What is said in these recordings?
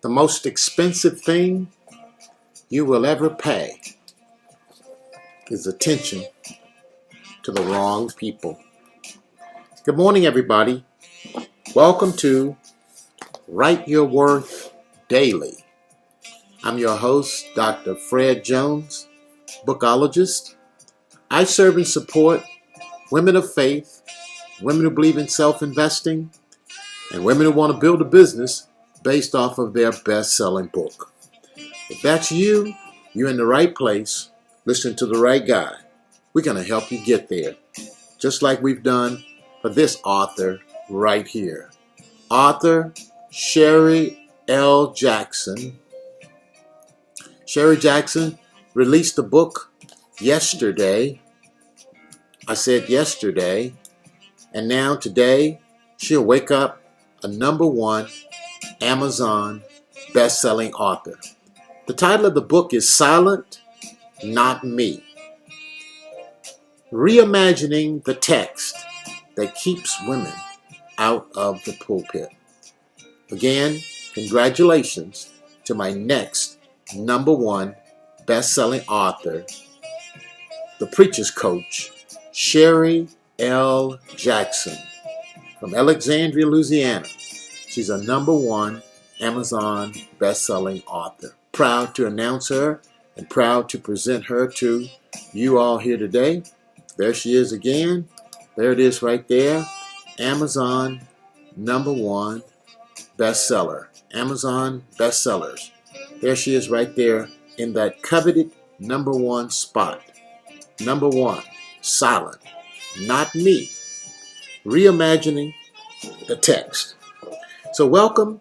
The most expensive thing you will ever pay is attention to the wrong people. Good morning, everybody. Welcome to Write Your Worth Daily. I'm your host, Dr. Fred Jones, bookologist. I serve and support women of faith, women who believe in self-investing, and women who want to build a business based off of their best-selling book. If that's you, you're in the right place. Listen to the right guy. We're going to help you get there, just like we've done for this author right here. Author Sherry L. Jackson. Sherry Jackson released the book yesterday. I said yesterday. And now today, she'll wake up a #1 Amazon best-selling author. The title of the book is Silent, Not Me. Reimagining the text that keeps women out of the pulpit. Again, congratulations to my next #1 best-selling author, the preacher's coach, Sherry L. Jackson from Alexandria, Louisiana. She's a #1 Amazon best-selling author. Proud to announce her and proud to present her to you all here today. There she is again. There it is right there. Amazon #1 bestseller. Amazon bestsellers. There she is right there in that coveted #1 spot. #1, Silent, Not Me. Reimagining the text. So welcome.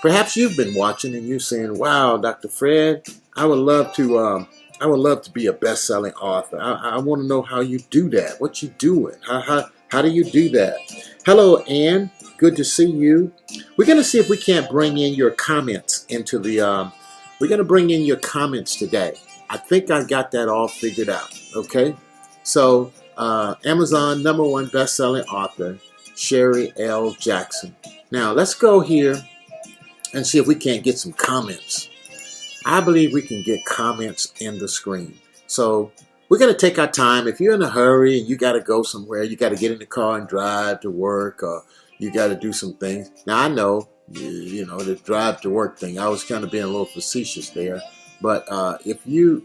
Perhaps you've been watching and you're saying, "Wow, Dr. Fred, I would love to be a best-selling author. I want to know how you do that. What you doing? How do you do that?" Hello, Ann. Good to see you. We're gonna see if we can't bring in your comments into the. We're gonna bring in your comments today. I think I got that all figured out. Okay, so Amazon #1 best-selling author Sherry L. Jackson. Now let's go here and see if we can't get some comments. I believe we can get comments in the screen. So we're going to take our time. If you're in a hurry and you got to go somewhere, you got to get in the car and drive to work, or you got to do some things. Now I know, the drive to work thing, I was kind of being a little facetious there. But if you,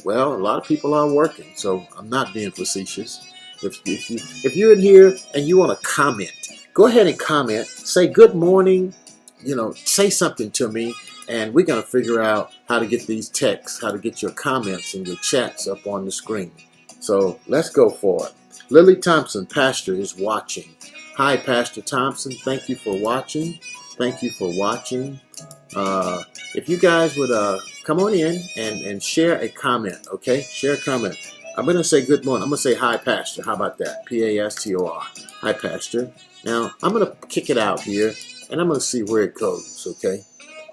well, a lot of people are working, so I'm not being facetious. If you're in here and you want to comment, go ahead and comment. Say good morning. Say something to me, and we're going to figure out how to get these texts, how to get your comments and your chats up on the screen. So let's go for it. Lily Thompson, Pastor, is watching. Hi, Pastor Thompson. Thank you for watching. If you guys would come on in and share a comment, okay? Share a comment. I'm going to say good morning. I'm going to say hi, Pastor. How about that? Pastor. Hi, Pastor. Now, I'm going to kick it out here, and I'm going to see where it goes, okay?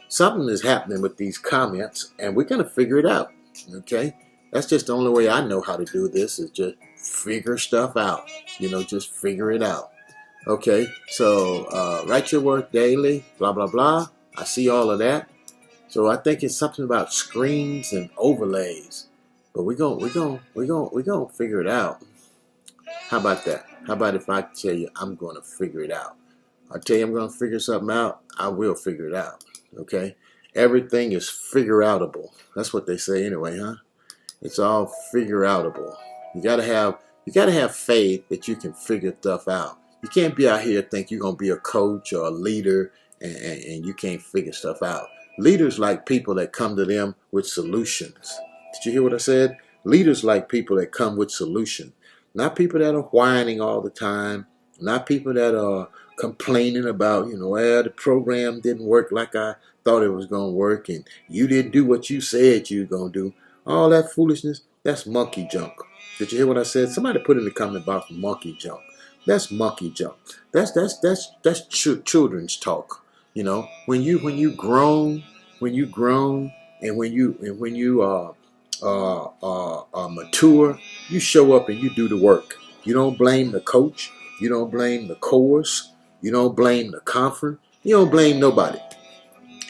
Something is happening with these comments, and we're going to figure it out, okay? That's just the only way I know how to do this, is just figure stuff out. Just figure it out. Okay, so write your work daily, blah, blah, blah. I see all of that. So I think it's something about screens and overlays. But we're gonna figure it out. How about that? How about if I tell you I'm gonna figure it out? I tell you I'm gonna figure something out, I will figure it out. Okay? Everything is figure outable. That's what they say anyway, huh? It's all figure outable. You gotta have faith that you can figure stuff out. You can't be out here think you're gonna be a coach or a leader and you can't figure stuff out. Leaders like people that come to them with solutions. Did you hear what I said? Leaders like people that come with solutions. Not people that are whining all the time. Not people that are complaining about, the program didn't work like I thought it was going to work, and you didn't do what you said you were going to do. All that foolishness, that's monkey junk. Did you hear what I said? Somebody put in the comment box monkey junk. That's monkey junk. That's children's talk. When you grown, and when you mature, you show up and you do the work. You don't blame the coach. You don't blame the course. You don't blame the conference. You don't blame nobody.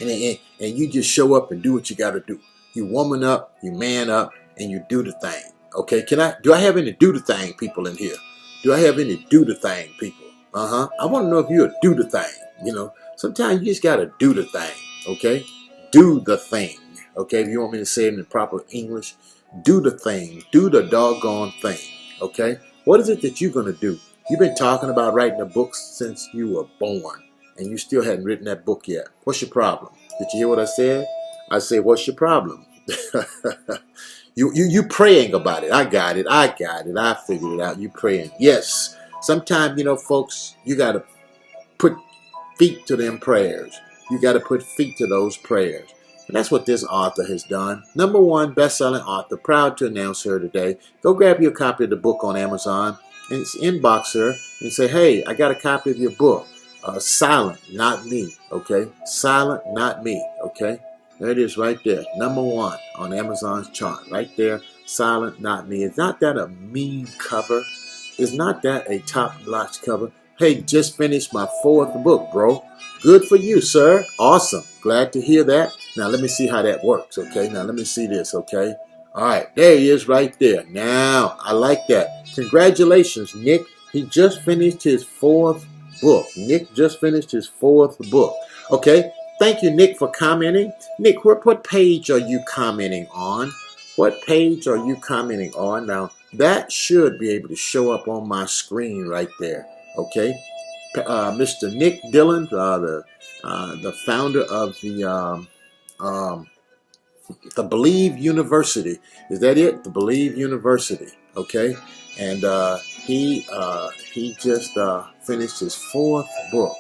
And you just show up and do what you got to do. You woman up, you man up, and you do the thing. Okay, do I have any do the thing people in here? Do I have any do the thing people? I want to know if you'll do the thing. You know, sometimes you just got to do the thing. Okay, do the thing. Okay, if you want me to say it in proper English, do the thing. Do the doggone thing. Okay, what is it that you're going to do? You've been talking about writing a book since you were born, and you still hadn't written that book yet. What's your problem? Did you hear what I said? I said, what's your problem? You praying about it. I got it. I figured it out. You praying. Yes. Sometimes, you know, folks, you got to put feet to them prayers. You got to put feet to those prayers. And that's what this author has done. #1 best-selling author. Proud to announce her today. Go grab your copy of the book on Amazon and inbox her and say, hey, I got a copy of your book. Silent, not me. Okay? Silent, not me. Okay? There it is right there. #1 on Amazon's chart. Right there. Silent, not me. Is not that a mean cover? Is not that a top-notch cover? Hey, just finished my 4th book, bro. Good for you, sir. Awesome. Glad to hear that. Now, let me see how that works, okay? Now, let me see this, okay? All right, there he is right there. Now, I like that. Congratulations, Nick. He just finished his 4th book. Nick just finished his 4th book. Okay, thank you, Nick, for commenting. Nick, what page are you commenting on? What page are you commenting on? Now, that should be able to show up on my screen right there, okay? Mr. Nick Dillon, the founder of the Believe University. Is that it? The Believe University. Okay, and he just finished his 4th book.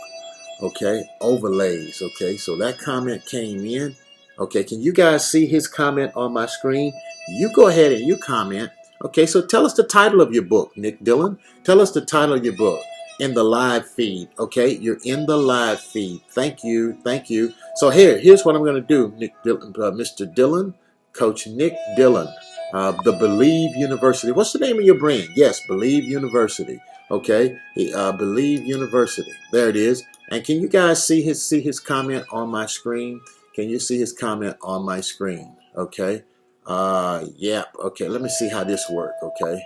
Okay, Overlays. Okay, so that comment came in. Okay, can you guys see his comment on my screen? You go ahead and you comment. Okay, so tell us the title of your book, Nick Dillon. Tell us the title of your book in the live feed. Okay, you're in the live feed. Thank you, thank you. So here's what I'm going to do, Nick Dillon, Mr. Dillon, Coach Nick Dillon, the Believe University. What's the name of your brand? Yes, Believe University. Okay, Believe University. There it is. And can you guys see his comment on my screen? Can you see his comment on my screen? Okay. Yeah. Okay. Let me see how this works. Okay.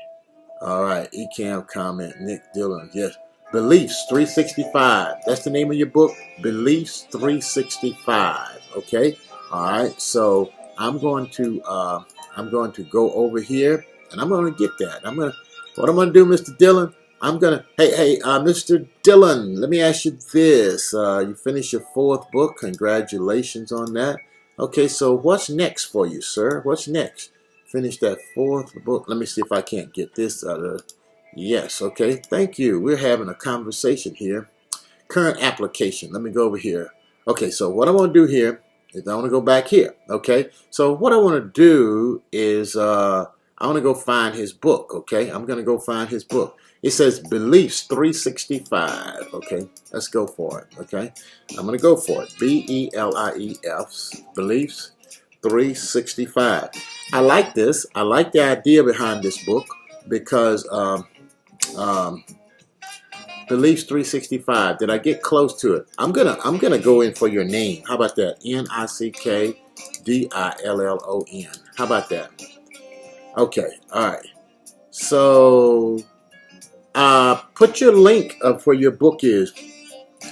All right. Ecamm comment. Nick Dillon. Yes. Beliefs 365. That's the name of your book. Beliefs 365. Okay. All right. So I'm going to go over here and I'm going to get that. What I'm going to do, Mr. Dillon. Hey, Mr. Dillon, let me ask you this. You finished your 4th book. Congratulations on that. Okay, so what's next for you, sir? What's next? Finish that 4th book. Let me see if I can't get this out of. Yes, okay. Thank you. We're having a conversation here. Current application. Let me go over here. Okay, so what I want to do here is I want to go back here. Okay, so what I want to do is I want to go find his book. Okay, I'm going to go find his book. It says Beliefs 365. Okay, let's go for it. Okay, I'm going to go for it. BELIEFs, Beliefs 365. I like this. I like the idea behind this book because Beliefs 365. Did I get close to it? I'm gonna go in for your name. How about that? NICKDILLON. How about that? Okay. All right. So put your link up where your book is,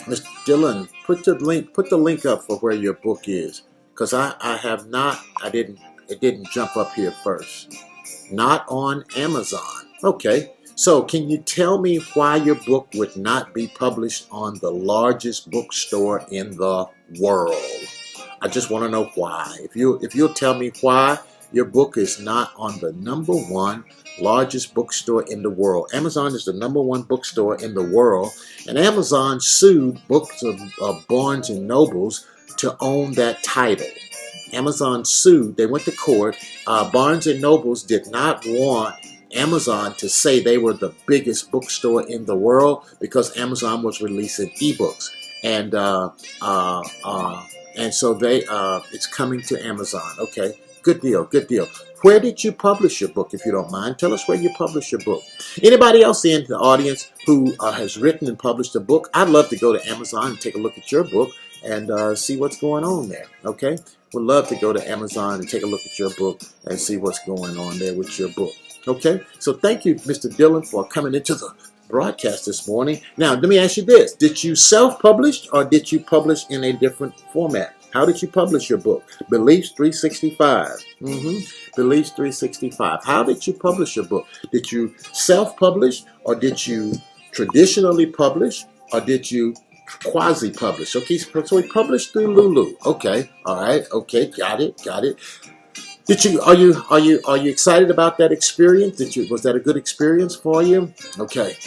Mr. Dillon. Put the link up for where your book is, because it didn't jump up here first. Not on Amazon. Okay. So can you tell me why your book would not be published on the largest bookstore in the world? I just want to know why. If you'll tell me why your book is not on the #1 largest bookstore in the world. Amazon is the #1 bookstore in the world, and Amazon sued books of Barnes and Nobles to own that title. Amazon sued. They went to court. Barnes and Nobles did not want Amazon to say they were the biggest bookstore in the world because Amazon was releasing ebooks, and so it's coming to Amazon. Okay, good deal, good deal. Where did you publish your book, if you don't mind? Tell us where you published your book. Anybody else in the audience who has written and published a book, I'd love to go to Amazon and take a look at your book and see what's going on there, okay? Would love to go to Amazon and take a look at your book and see what's going on there with your book, okay? So thank you, Mr. Dillon, for coming into the broadcast this morning. Now, let me ask you this. Did you self-publish or did you publish in a different format? How did you publish your book? Beliefs 365. Beliefs 365. How did you publish your book? Did you self-publish or did you traditionally publish or did you quasi-publish? Okay, so we published through Lulu. Okay, all right, okay, got it. Did you are you excited about that experience? Was that a good experience for you? Okay.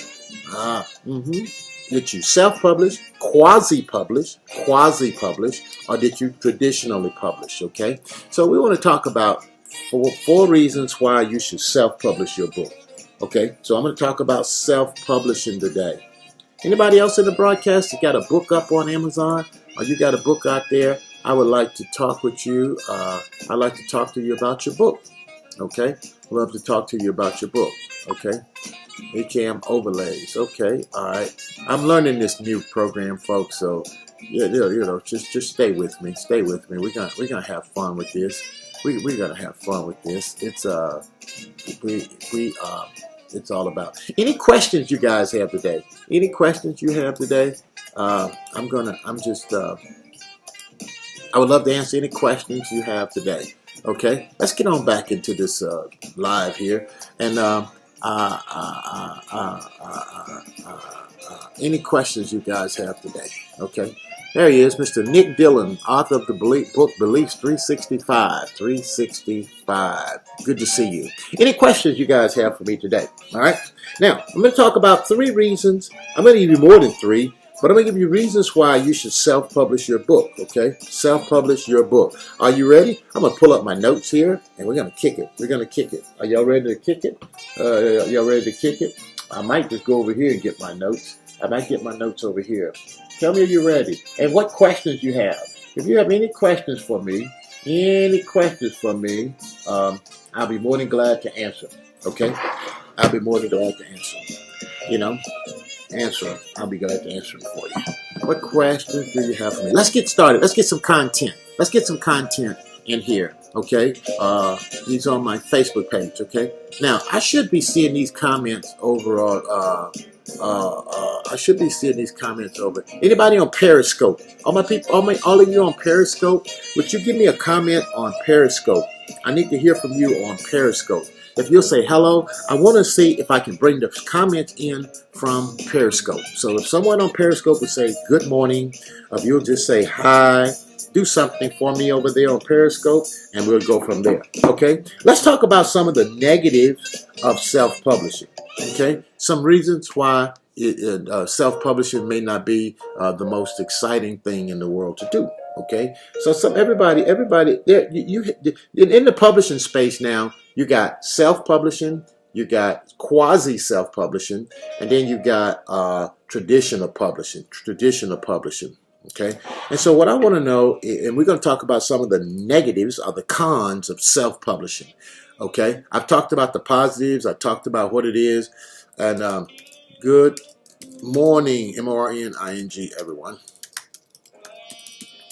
Did you self-publish, quasi-publish, or did you traditionally publish? Okay. So we want to talk about four reasons why you should self-publish your book. Okay. So I'm going to talk about self-publishing today. Anybody else in the broadcast that got a book up on Amazon or you got a book out there? I would like to talk with you. I'd like to talk to you about your book. Okay. Love to talk to you about your book. Okay. ACAM overlays. Okay. All right. I'm learning this new program, folks. So yeah, just stay with me. Stay with me. We're gonna have fun with this. We're gonna have fun with this. It's it's all about. Any questions you guys have today? Any questions you have today? I would love to answer any questions you have today. Okay, let's get on back into this live here. And any questions you guys have today? Okay, there he is, Mr. Nick Dillon, author of the book Beliefs 365. 365. Good to see you. Any questions you guys have for me today? All right. Now I'm going to talk about 3 reasons. I'm going to give you more than 3. But I'm going to give you reasons why you should self-publish your book, okay? Self-publish your book. Are you ready? I'm going to pull up my notes here, and we're going to kick it. We're going to kick it. Are y'all ready to kick it? Y'all ready to kick it? I might just go over here and get my notes. I might get my notes over here. Tell me if you're ready. And what questions you have. If you have any questions for me, I'll be more than glad to answer, okay? I'll be more than glad to answer. You know? Answer. I'll be glad to answer them for you. What questions do you have for me? Let's get started. Let's get some content. Let's get some content in here. Okay. These on my Facebook page. Okay. Now I should be seeing these comments over on. I should be seeing these comments over. Anybody on Periscope? All my people, all of you on Periscope. Would you give me a comment on Periscope? I need to hear from you on Periscope. If you'll say hello, I want to see if I can bring the comments in from Periscope. So if someone on Periscope would say good morning, if you'll just say hi, do something for me over there on Periscope, and we'll go from there. Okay? Let's talk about some of the negatives of self-publishing. Okay? Some reasons why self-publishing may not be the most exciting thing in the world to do. Okay, so everybody, there you in the publishing space now. You got self-publishing, you got quasi-self-publishing, and then you got traditional publishing. Okay, and so what I want to know, and we're going to talk about some of the negatives or the cons of self-publishing. Okay, I've talked about the positives. I talked about what it is, and good morning, MORNING, everyone.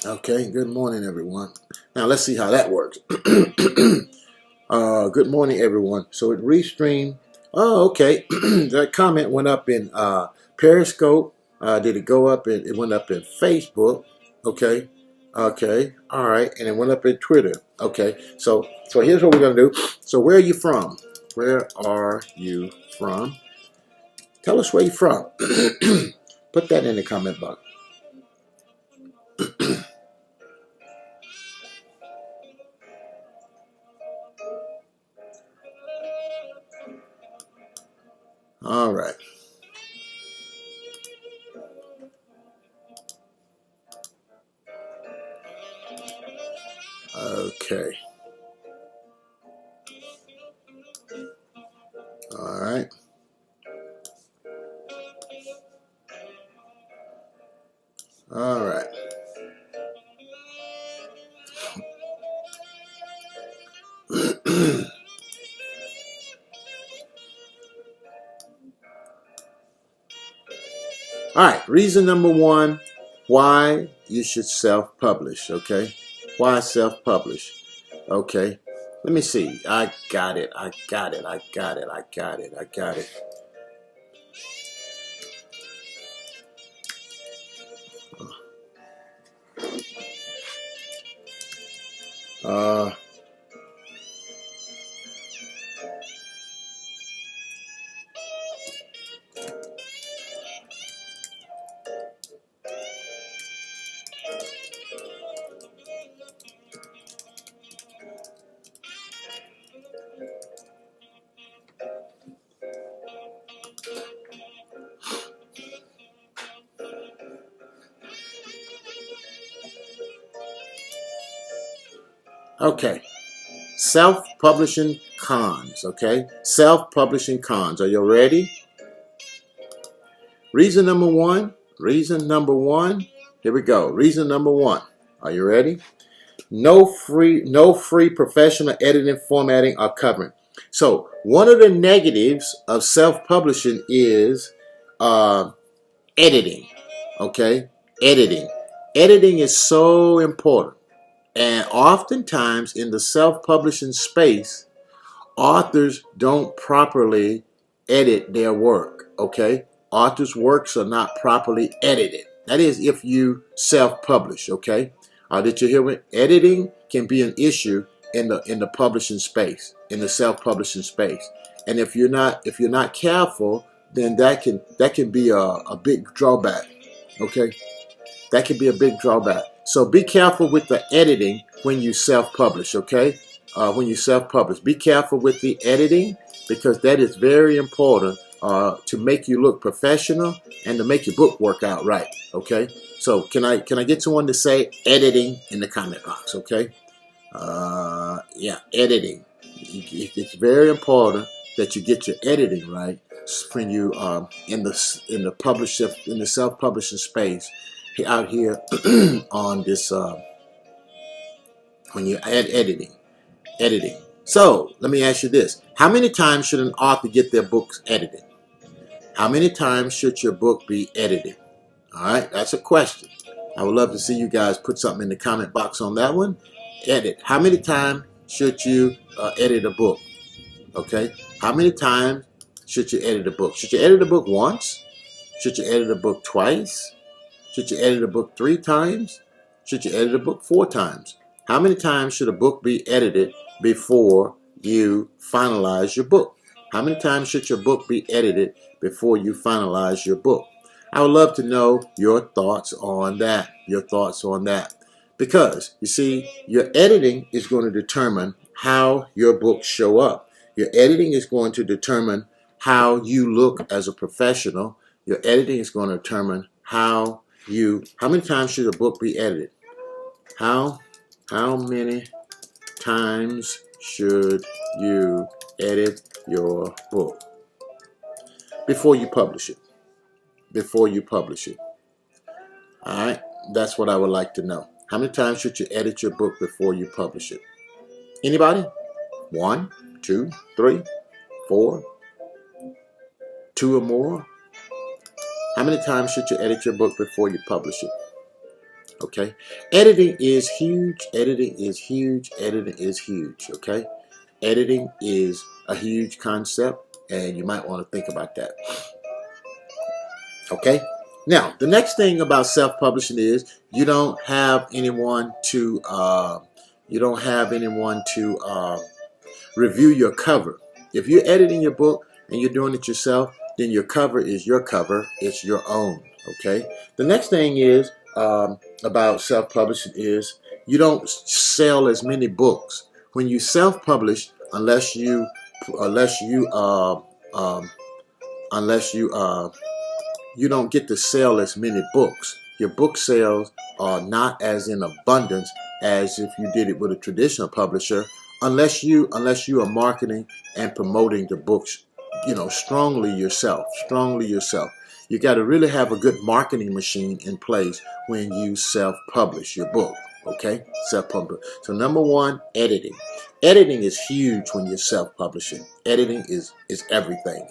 Okay, good morning, everyone. Now, let's see how that works. Good morning, everyone. So it restreamed. Oh, okay. That comment went up in Periscope. Did it go up? It went up in Facebook. Okay. Okay. All right. And it went up in Twitter. Okay. So here's what we're going to do. So where are you from? Where are you from? Tell us where you're from. Put that in the comment box. All right. Okay. All right. All right. All right, reason number one, why you should self-publish, okay? Why self-publish? Okay, let me see. I got it. Uh, okay, self-publishing cons, okay? Self-publishing cons. Are you ready? Reason number one. Here we go. Reason number one. Are you ready? No free professional editing, formatting, or covering. So one of the negatives of self-publishing is editing. Okay, editing. Editing is so important, and oftentimes in the self-publishing space, authors don't properly edit their work, okay? Authors' works are not properly edited. That is if you self-publish, okay? Did you hear me? Editing can be an issue in the publishing space, in the self-publishing space. And if you're not careful, then that can be a big drawback, okay? That can be a big drawback. So be careful with the editing when you self-publish, okay? When you self-publish, be careful with the editing because that is very important to make you look professional and to make your book work out right, okay? So can I get someone to say editing in the comment box, okay? Yeah, editing. It's very important that you get your editing right when you in the self-publishing space out here on this when you add editing. So let me ask you this: how many times should an author get their books edited? How many times should your book be edited? All right, that's a question. I would love to see you guys put something in the comment box on that one. Edit. How many times should you edit a book? Okay. How many times should you edit a book? Should you edit a book once? Should you edit a book twice? Should you edit a book 3 times? Should you edit a book 4 times? How many times should a book be edited before you finalize your book? How many times should your book be edited before you finalize your book? I would love to know your thoughts on that. Because, you see, your editing is going to determine how your books show up. Your editing is going to determine how you look as a professional. Your editing is going to determine how many times should a book be edited? How many times should you edit your book before you publish it? All right, that's what I would like to know. How many times should you edit your book before you publish it? Anybody? 1, 2, 3, 4, 2 or more? How many times should you edit your book before you publish it? Okay, editing is huge. Okay, editing is a huge concept, and you might want to think about that. Okay, now the next thing about self-publishing is you don't have anyone to review your cover. If you're editing your book and you're doing it yourself, then your cover is your cover. It's your own. Okay. The next thing is about self-publishing is you don't sell as many books when you self-publish unless you you don't get to sell as many books. Your book sales are not as in abundance as if you did it with a traditional publisher, unless you are marketing and promoting the books, strongly yourself. You got to really have a good marketing machine in place when you self-publish your book. Okay, self-publish. So number one, editing. Editing is huge when you're self-publishing. Editing is everything.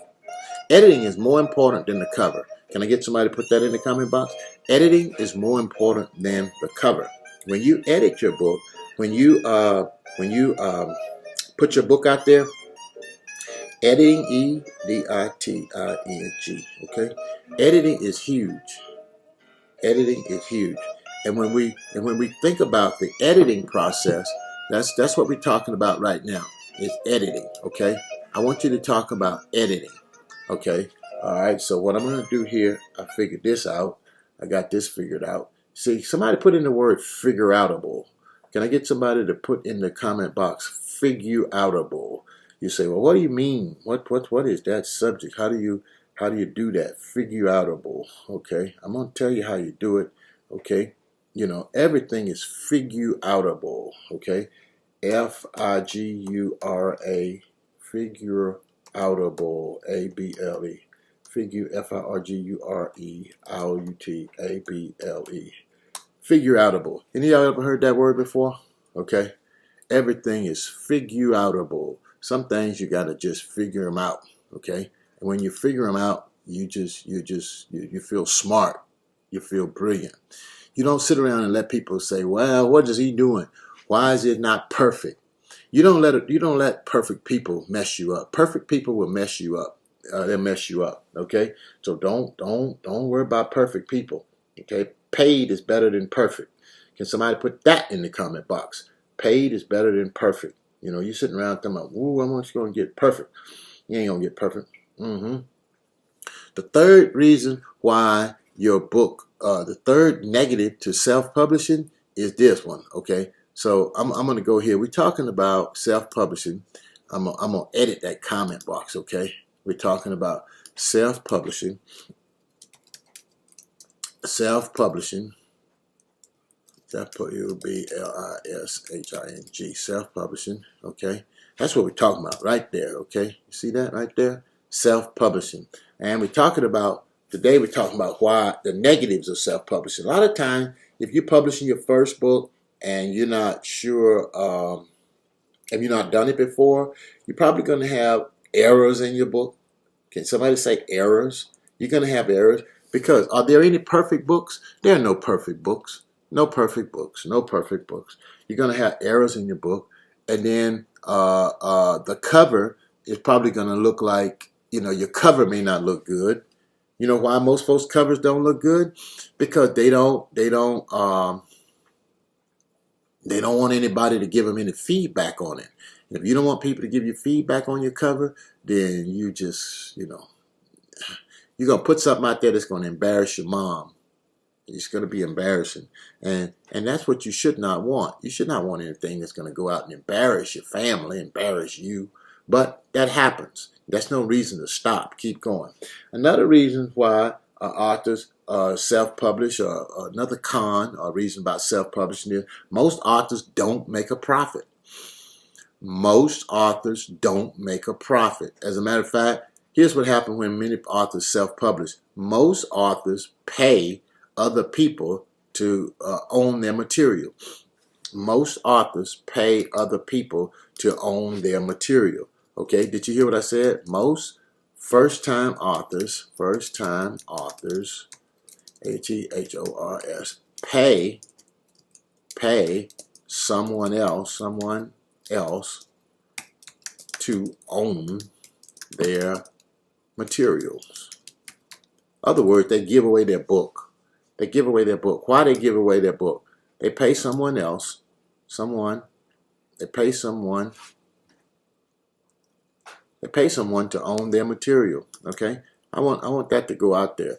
Editing is more important than the cover. Can I get somebody to put that in the comment box? Editing is more important than the cover. When you edit your book, when you put your book out there, editing, editing, okay? Editing is huge. Editing is huge. And when we think about the editing process, that's what we're talking about right now. Is editing, okay? I want you to talk about editing. Okay. All right. So what I'm going to do here, I figured this out. I got this figured out. See, somebody put in the word figure outable. Can I get somebody to put in the comment box figure outable? You say, well, what do you mean? What is that subject? How do you do that? Figure outable. Okay. I'm going to tell you how you do it. Okay. You know, everything is figure outable. Okay. Figura, figure outable, able, figure figure figure outable. Any of y'all ever heard that word before? Okay, everything is figure outable. Some things you got to just figure them out. Okay, and when you figure them out, you feel smart, you feel brilliant. You don't sit around and let people say, well, what is he doing? Why is it not perfect? You don't let perfect people mess you up. Perfect people will mess you up. They'll mess you up. Okay, so don't worry about perfect people. Okay, paid is better than perfect. Can somebody put that in the comment box? Paid is better than perfect. You know, you sitting around thinking, "Ooh, I'm just going to get perfect." You ain't gonna get perfect. The third reason why your book, the third negative to self-publishing is this one. Okay. So I'm going to go here. We're talking about self-publishing. I'm going to edit that comment box, okay? We're talking about self-publishing. Self-publishing. Self-publishing. Self-publishing, okay? That's what we're talking about right there, okay? You see that right there? Self-publishing. And we're talking about, today we're talking about why the negatives of self-publishing. A lot of times, if you're publishing your first book, and you're not sure, if you've not done it before, you're probably going to have errors in your book. Can somebody say errors? You're going to have errors because are there any perfect books? There are no perfect books. No perfect books. No perfect books. You're going to have errors in your book, and then the cover is probably going to look like, you know, your cover may not look good. You know why most folks' covers don't look good? Because they don't want anybody to give them any feedback on it. And if you don't want people to give you feedback on your cover, then you just, you know, you're going to put something out there that's going to embarrass your mom. It's going to be embarrassing. And that's what you should not want. You should not want anything that's going to go out and embarrass your family, embarrass you. But that happens. That's no reason to stop. Keep going. Another reason why authors self-publish, or another con or reason about self-publishing is most authors don't make a profit. Most authors don't make a profit. As a matter of fact, here's what happens when many authors self-publish. Most authors pay other people to own their material. Most authors pay other people to own their material. Okay, did you hear what I said? Most first-time authors, H-E-H-O-R-S, pay someone else to own their materials. In other words, they give away their book. They give away their book. Why they give away their book? They pay someone else, they pay someone to own their material. Okay? I want that to go out there.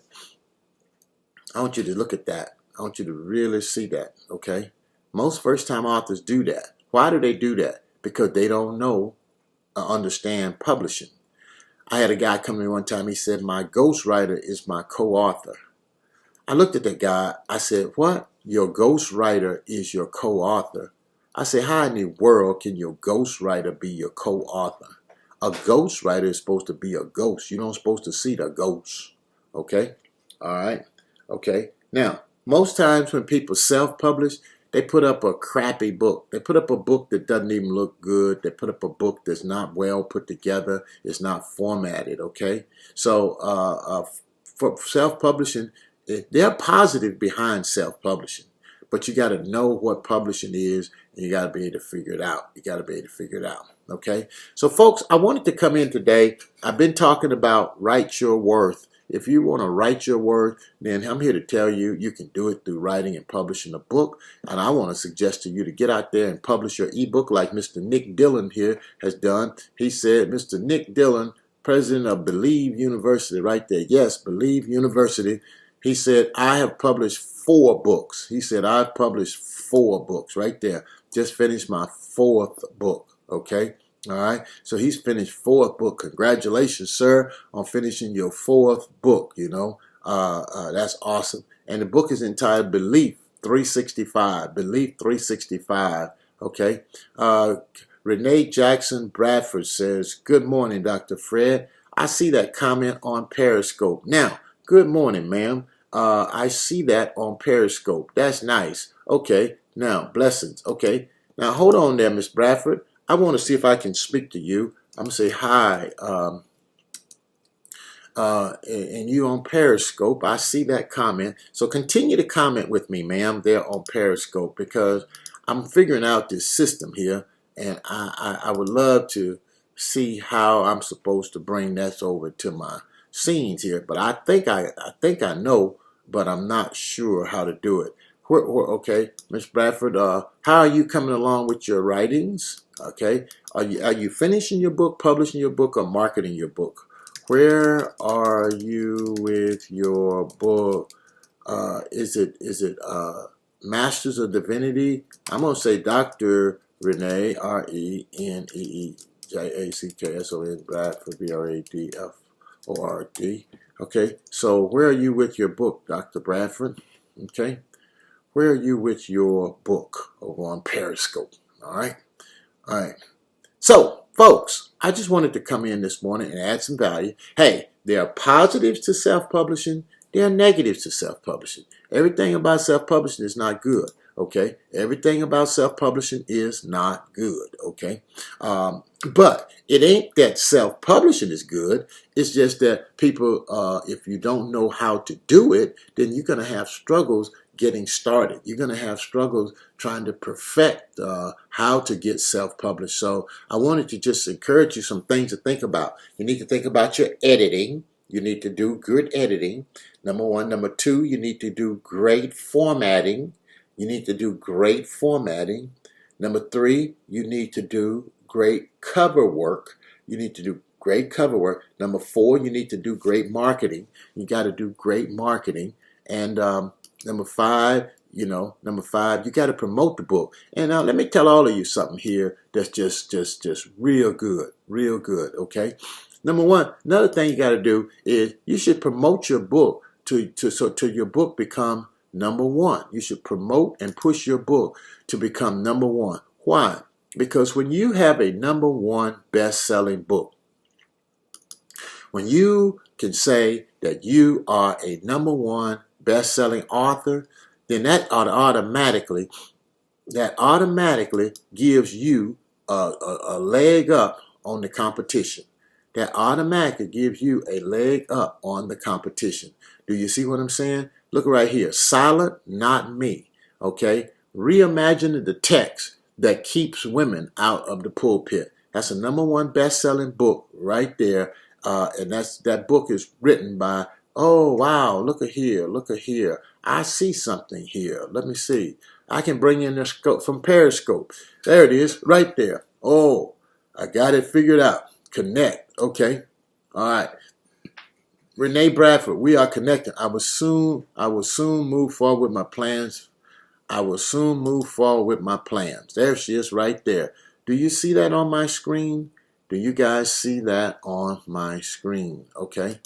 I want you to look at that. I want you to really see that. Okay? Most first-time authors do that. Why do they do that? Because they don't know or understand publishing. I had a guy come to me one time. He said, my ghostwriter is my co-author. I looked at that guy. I said, what? Your ghostwriter is your co-author? I said, how in the world can your ghostwriter be your co-author? A ghostwriter is supposed to be a ghost. You're not supposed to see the ghost. Okay? All right? Okay? Now, most times when people self-publish, they put up a crappy book. They put up a book that doesn't even look good. They put up a book that's not well put together. It's not formatted, okay? So for self-publishing, they're positive behind self-publishing, but you got to know what publishing is, and you got to be able to figure it out. You got to be able to figure it out. Okay, so folks, I wanted to come in today. I've been talking about write your worth. If you want to write your worth, then I'm here to tell you you can do it through writing and publishing a book. And I want to suggest to you to get out there and publish your ebook like Mr. Nick Dillon here has done. He said, Mr. Nick Dillon, president of Believe University, right there. Yes, Believe University. He said, I have published 4 books. He said, I've published 4 books right there. Just finished my 4th book. Okay. All right. So he's finished 4th book. Congratulations, sir, on finishing your 4th book. You know, that's awesome. And the book is entitled Belief 365. Belief 365. Okay. Renee Jackson Bradford says, good morning, Dr. Fred. I see that comment on Periscope. Now, good morning, ma'am. I see that on Periscope. That's nice. Okay. Now, blessings. Okay. Now, hold on there, Miss Bradford. I want to see if I can speak to you. I'm going to say hi. And you on Periscope. I see that comment. So continue to comment with me, ma'am, there on Periscope, because I'm figuring out this system here, and I would love to see how I'm supposed to bring that over to my scenes here. But I think I know, but I'm not sure how to do it. Okay, Miss Bradford, how are you coming along with your writings? Okay, are you finishing your book, publishing your book, or marketing your book? Where are you with your book? Is it Masters of Divinity? I'm gonna say Dr. Renee ReneeJackson Bradford Bradford. Okay, so where are you with your book, Dr. Bradford? Okay, where are you with your book over on Periscope? All right, all right. So, folks, I just wanted to come in this morning and add some value. Hey, there are positives to self-publishing. There are negatives to self-publishing. Everything about self-publishing is not good, okay? Everything about self-publishing is not good, okay? But it ain't that self-publishing is good. It's just that people, if you don't know how to do it, then you're going to have struggles getting started. You're going to have struggles trying to perfect how to get self-published. So I wanted to just encourage you some things to think about. You need to think about your editing. You need to do good editing. Number 1. Number 2, you need to do great formatting. You need to do great formatting. Number 3, you need to do great cover work. You need to do great cover work. Number 4, you need to do great marketing. You got to do great marketing. And number 5, you got to promote the book. And now let me tell all of you something here that's just real good, okay? Number 1, another thing you got to do is you should promote your book to your book become number 1. You should promote and push your book to become number 1. Why? Because when you have a number 1 best-selling book, when you can say that you are a number 1 best-selling author, then that automatically gives you a leg up on the competition. That automatically gives you a leg up on the competition. Do you see what I'm saying? Look right here. Silent, not me. Okay? Reimagining the text that keeps women out of the pulpit. That's a number 1 best-selling book right there. And that book is written by, oh, wow, look at here. I see something here. Let me see. I can bring in the scope from Periscope. There it is, right there. Oh, I got it figured out. Connect. Okay. All right. Renee Bradford, we are connected. I will soon move forward with my plans. There she is right there. Do you see that on my screen? Do you guys see that on my screen? Okay.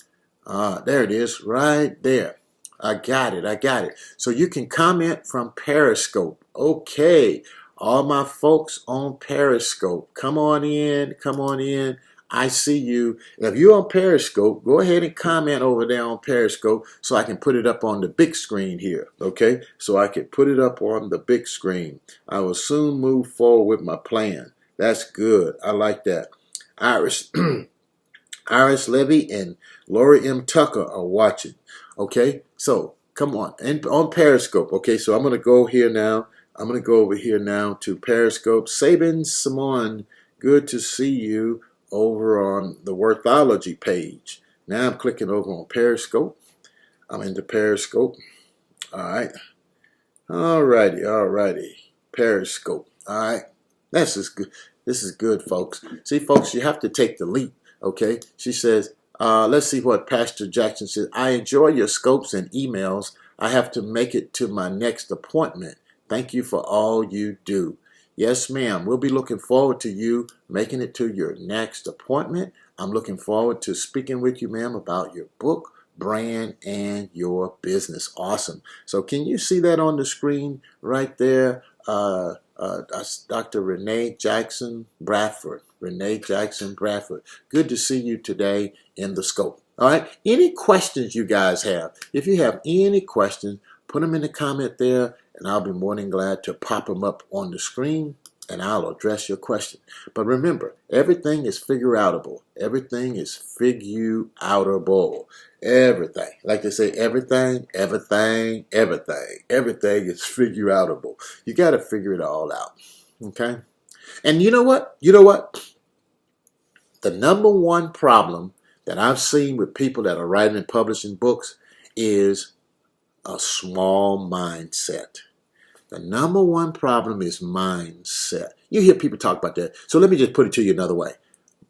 There it is right there. I got it. So you can comment from Periscope. Okay. All my folks on Periscope, come on in. I see you. If you're on Periscope, go ahead and comment over there on Periscope so I can put it up on the big screen here, okay? So I can put it up on the big screen. I will soon move forward with my plan. That's good. I like that. Iris, Iris Levy and Lori M. Tucker are watching. Okay, so come on, and on Periscope. Okay, so I'm gonna go here now. I'm gonna go over here now to Periscope. Sabin Simon, good to see you over on the Worthology page. Now I'm clicking over on Periscope. I'm into Periscope. All right. Alrighty. Periscope. All right. This is good. This is good, folks. See, folks, you have to take the leap. Okay. She says, let's see what Pastor Jackson says. I enjoy your scopes and emails. I have to make it to my next appointment. Thank you for all you do. Yes, ma'am. We'll be looking forward to you making it to your next appointment. I'm looking forward to speaking with you, ma'am, about your book, brand, and your business. Awesome. So can you see that on the screen right there? That's Dr. Renee Jackson Bradford. Renee Jackson Bradford. Good to see you today in the scope. All right. Any questions you guys have? If you have any questions, put them in the comment there, and I'll be more than glad to pop them up on the screen, and I'll address your question. But remember, everything is figure-outable. Everything is figure-outable. Everything. Like they say, everything is figure-outable. You got to figure it all out. Okay? And you know what? The number one problem that I've seen with people that are writing and publishing books is a small mindset. The number one problem is mindset. You hear people talk about that. So let me just put it to you another way.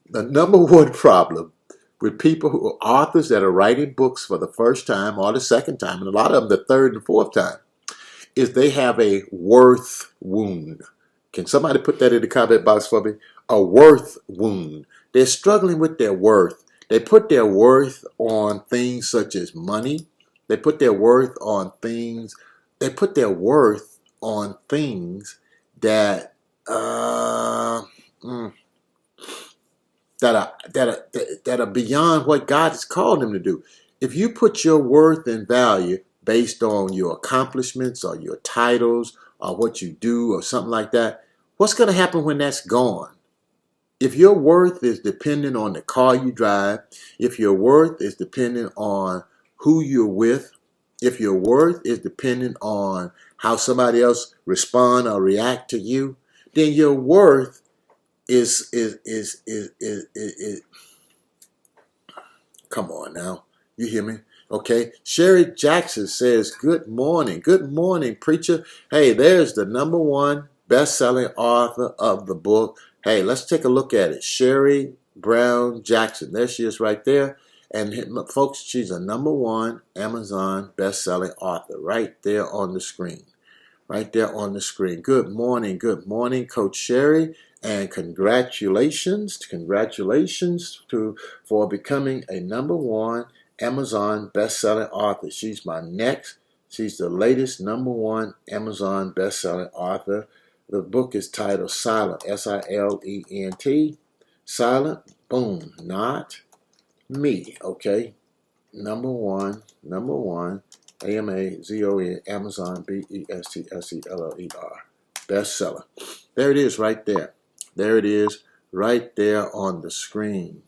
The number one problem with people who are authors that are writing books for the first time or the second time, and a lot of them the third and fourth time, is they have a worth wound. Can somebody put that in the comment box for me? A worth wound. They're struggling with their worth. They put their worth on things such as money. They put their worth on things. They put their worth on things that that are beyond what God has called them to do. If you put your worth and value based on your accomplishments or your titles or what you do or something like that, what's going to happen when that's gone? If your worth is dependent on the car you drive, if your worth is dependent on who you're with, if your worth is dependent on how somebody else respond or react to you, then your worth is come on now. You hear me? Okay. Sherry Jackson says, good morning. Good morning, preacher. Hey, there's the number one best-selling author of the book. Hey, let's take a look at it. Sherry Brown Jackson. There she is right there. And folks, she's a number one Amazon best-selling author right there on the screen. Right there on the screen. Good morning, Coach Sherry. And congratulations for becoming a number one Amazon best-selling author. She's the latest number one Amazon best-selling author. The book is titled Silent, S-I-L-E-N-T, Silent, boom, not me, okay? Number one, AMAZON, Amazon, BESTSELLER, bestseller. There it is right there. There it is right there on the screen.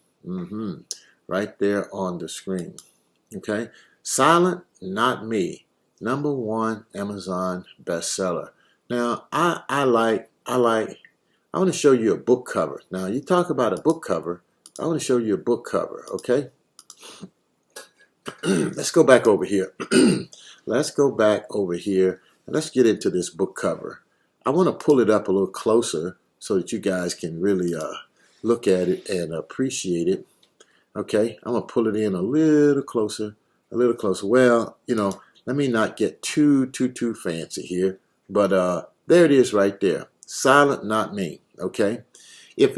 Right there on the screen. Okay? Silent, Not Me. Number one Amazon bestseller. Now, I want to show you a book cover. Now, you talk about a book cover. I want to show you a book cover, okay? Let's go back over here. Let's go back over here and let's get into this book cover. I want to pull it up a little closer so that you guys can really look at it and appreciate it. Okay, I'm going to pull it in a little closer, Well, let me not get too fancy here, but there it is right there. Silent, Not Me. Okay, if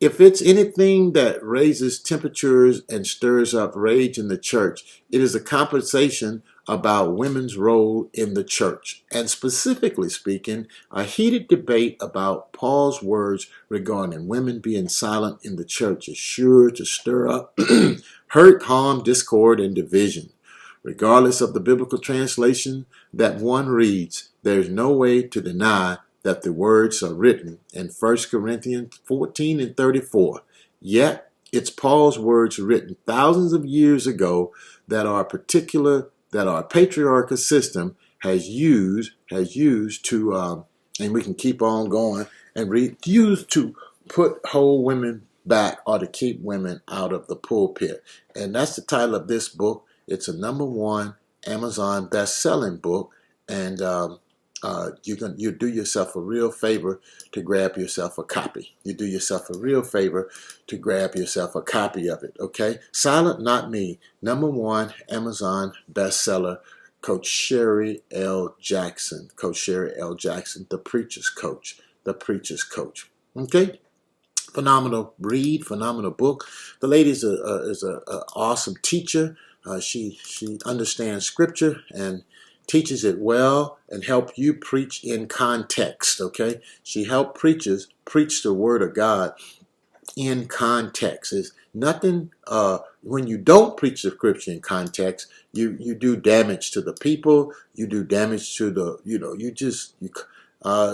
if it's anything that raises temperatures and stirs up rage in the church, it is a conversation about women's role in the church, and specifically speaking, a heated debate about Paul's words regarding women being silent in the church is sure to stir up hurt, harm, discord, and division. Regardless of the biblical translation that one reads, there's no way to deny that the words are written in 1 Corinthians 14 and 34. Yet, It's Paul's words written thousands of years ago that our patriarchal system has used to, and we can keep on going and read, used to hold women back or to keep women out of the pulpit. And that's the title of this book. It's a #1 Amazon best-selling book, and you do yourself a real favor to grab yourself a copy. You do yourself a real favor to grab yourself a copy of it, okay? Silent Not Me, #1 Amazon bestseller, Coach Sherry L. Jackson. Coach Sherry L. Jackson, the Preacher's Coach. The Preacher's Coach, okay? Phenomenal read, phenomenal book. The lady is a awesome teacher. She understands scripture and teaches it well and help you preach in context, okay? She helped preachers preach the word of God in context. It's nothing, when you don't preach the scripture in context, you do damage to the people, you do damage to the,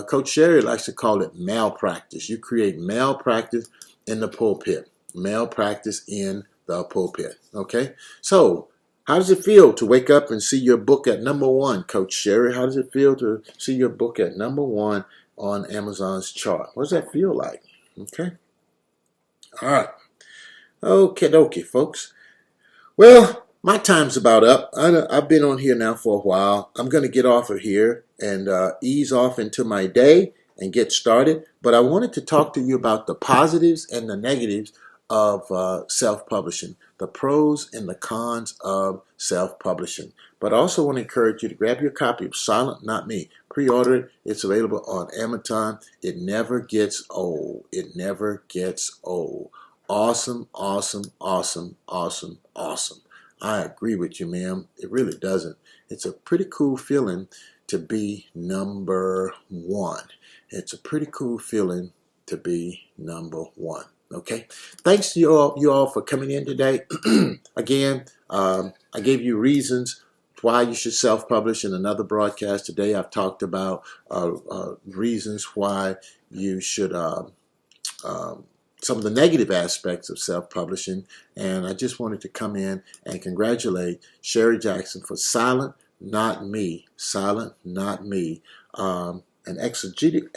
Coach Sherry likes to call it malpractice. You create malpractice in the pulpit. Malpractice in the pulpit. Okay? So, how does it feel to wake up and see your book at #1, Coach Sherry? How does it feel to see your book at #1 on Amazon's chart? What does that feel like? Okay? All right. Okay, dokie, folks. Well, my time's about up. I've been on here now for a while. I'm going to get off of here and ease off into my day and get started. But I wanted to talk to you about the positives and the negatives of self-publishing, the pros and the cons of self-publishing. But I also want to encourage you to grab your copy of Silent Not Me. Pre-order it. It's available on Amazon. It never gets old. It never gets old. Awesome, awesome, awesome, awesome, awesome. I agree with you, ma'am. It really doesn't. It's a pretty cool feeling to be #1. It's a pretty cool feeling to be #1. Okay. Thanks to you all for coming in today. Again, I gave you reasons why you should self-publish in another broadcast today. I've talked about reasons why you should some of the negative aspects of self-publishing, and I just wanted to come in and congratulate Sherry Jackson for Silent Not Me, Silent Not Me, an exegetical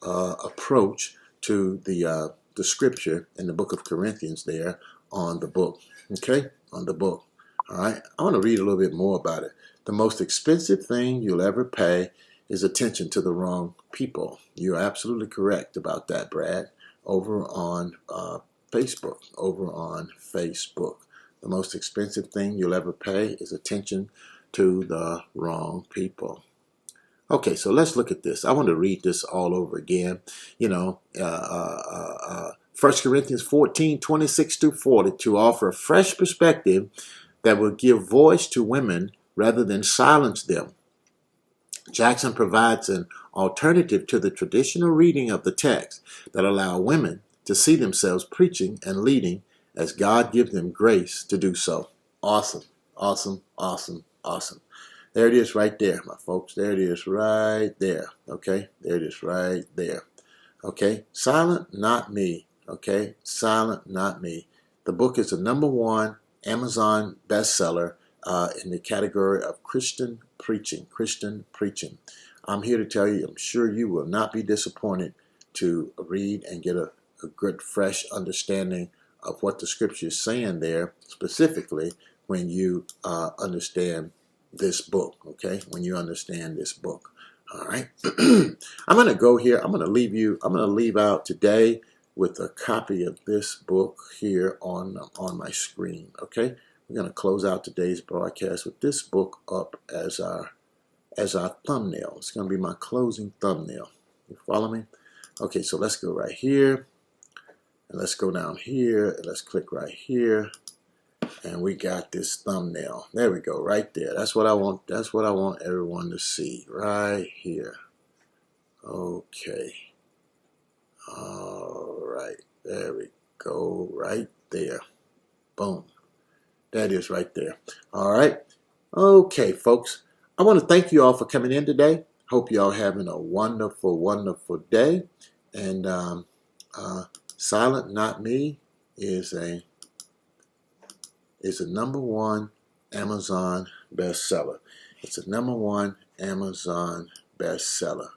approach to the scripture in the book of Corinthians there on the book, okay, on the book. All right, I want to read a little bit more about it. The most expensive thing you'll ever pay is attention to the wrong people. You're absolutely correct about that, Brad. Over on Facebook. Over on Facebook. The most expensive thing you'll ever pay is attention to the wrong people. Okay, so let's look at this. I want to read this all over again. 1 Corinthians 14, 26-40, to offer a fresh perspective that will give voice to women rather than silence them. Jackson provides an alternative to the traditional reading of the text that allow women to see themselves preaching and leading as God gives them grace to do so. Awesome, awesome, awesome, awesome. There it is right there, my folks. There it is right there. Okay, there it is right there. Okay, Silent Not Me. Okay, Silent Not Me. The book is a #1 Amazon bestseller in the category of Christian preaching. Christian preaching. I'm here to tell you, I'm sure you will not be disappointed to read and get a good, fresh understanding of what the scripture is saying there, specifically when you understand this book, okay? When you understand this book. All right. I'm going to go here. I'm going to leave out today with a copy of this book here on my screen, okay? We're going to close out today's broadcast with this book up as our thumbnail. It's going to be my closing thumbnail. You follow me? Okay, so let's go right here. And let's go down here. And let's click right here. And we got this thumbnail. There we go, right there. That's what I want. That's what I want everyone to see right here. Okay. All right. There we go, right there. Boom. That is right there. All right. Okay, folks. I want to thank you all for coming in today. Hope you all having a wonderful, wonderful day. And Silent Not Me is a #1 Amazon bestseller. It's a #1 Amazon bestseller.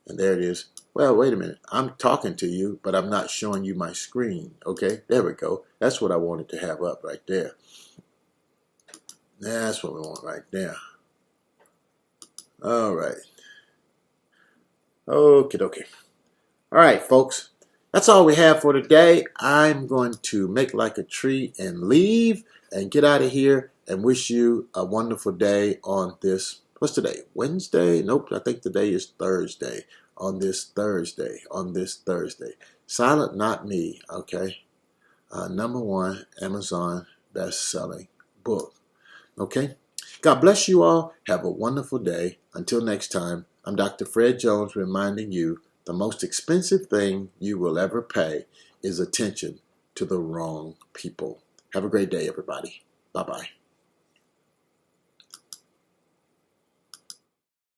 And there it is. Well, wait a minute. I'm talking to you, but I'm not showing you my screen. Okay, there we go. That's what I wanted to have up right there. That's what we want right there. All right. Okay, okay. All right, folks. That's all we have for today. I'm going to make like a tree and leave and get out of here and wish you a wonderful day on this. What's today? Wednesday? Nope, I think today is Thursday. On this Thursday. Silent Not Me, okay? #1 Amazon best-selling book. Okay? God bless you all. Have a wonderful day. Until next time, I'm Dr. Fred Jones reminding you the most expensive thing you will ever pay is attention to the wrong people. Have a great day, everybody. Bye-bye.